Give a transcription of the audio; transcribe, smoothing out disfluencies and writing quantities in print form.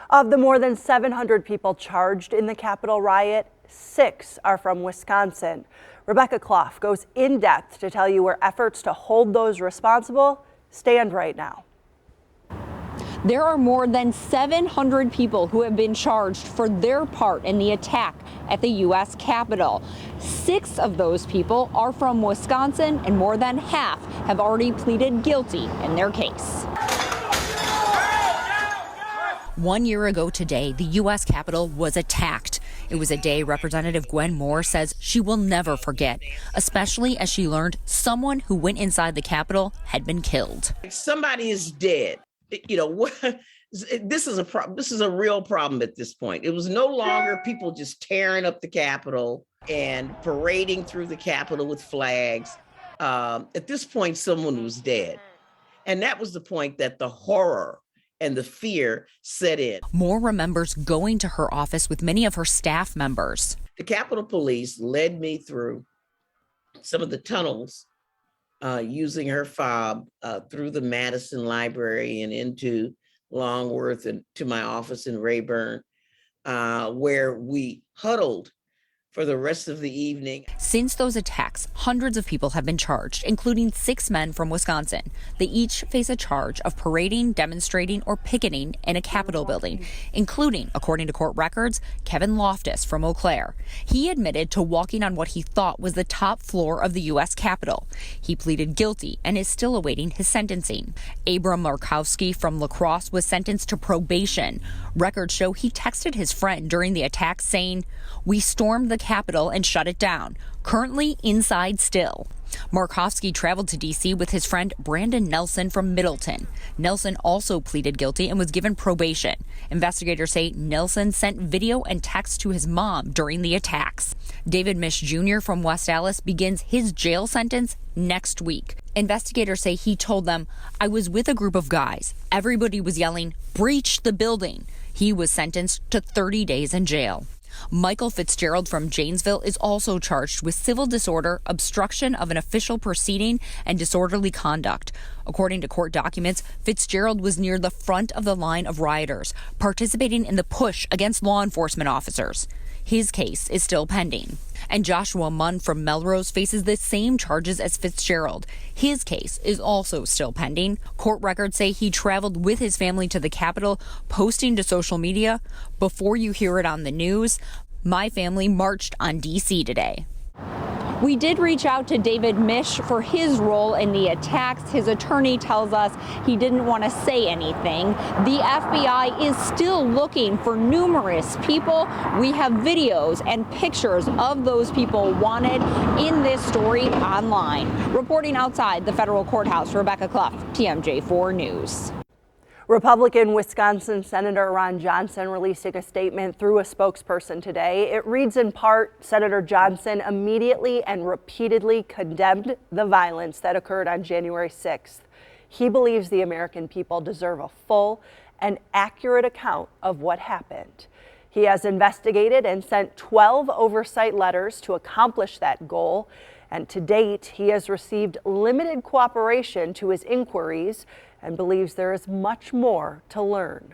Of the more than 700 people charged in the Capitol riot, 6 are from Wisconsin. Rebecca Clough goes in depth to tell you where efforts to hold those responsible stand right now. There are more than 700 people who have been charged for their part in the attack at the U.S. Capitol. 6 of those people are from Wisconsin, and more than half have already pleaded guilty in their case. 1 year ago today, the U.S. Capitol was attacked. It was a day Representative Gwen Moore says she will never forget, especially as she learned someone who went inside the Capitol had been killed. Somebody is dead. You know, this is a real problem at this point. It was no longer people just tearing up the Capitol and parading through the Capitol with flags. At this point, someone was dead. And that was the point that the horror and the fear set in. Moore remembers going to her office with many of her staff members. The Capitol Police led me through some of the tunnels using her fob through the Madison Library and into Longworth and to my office in Rayburn, where we huddled for the rest of the evening. Since those attacks, hundreds of people have been charged, including 6 men from Wisconsin. They each face a charge of parading, demonstrating, or picketing in a Capitol building, including, according to court records, Kevin Loftus from Eau Claire. He admitted to walking on what he thought was the top floor of the U.S. Capitol. He pleaded guilty and is still awaiting his sentencing. Abram Markowski from La Crosse was sentenced to probation. Records show he texted his friend during the attack saying, "We stormed the Capitol and shut it down. Currently inside still." Markowski traveled to D.C. with his friend Brandon Nelson from Middleton. Nelson also pleaded guilty and was given probation. Investigators say Nelson sent video and text to his mom during the attacks. David Mish Jr. from West Allis begins his jail sentence next week. Investigators say he told them, "I was with a group of guys. Everybody was yelling, 'Breach the building.'" He was sentenced to 30 days in jail. Michael Fitzgerald from Janesville is also charged with civil disorder, obstruction of an official proceeding, and disorderly conduct. According to court documents, Fitzgerald was near the front of the line of rioters, participating in the push against law enforcement officers. His case is still pending. And Joshua Munn from Melrose faces the same charges as Fitzgerald. His case is also still pending. Court records say he traveled with his family to the Capitol, posting to social media, "Before you hear it on the news, my family marched on D.C. today." We did reach out to David Mish for his role in the attacks. His attorney tells us he didn't want to say anything. The FBI is still looking for numerous people. We have videos and pictures of those people wanted in this story online. Reporting outside the federal courthouse, Rebecca Clough, TMJ4 News. Republican Wisconsin Senator Ron Johnson releasing a statement through a spokesperson today. It reads in part, Senator Johnson immediately and repeatedly condemned the violence that occurred on January 6th. He believes the American people deserve a full and accurate account of what happened. He has investigated and sent 12 oversight letters to accomplish that goal. And to date, he has received limited cooperation to his inquiries and believes there is much more to learn.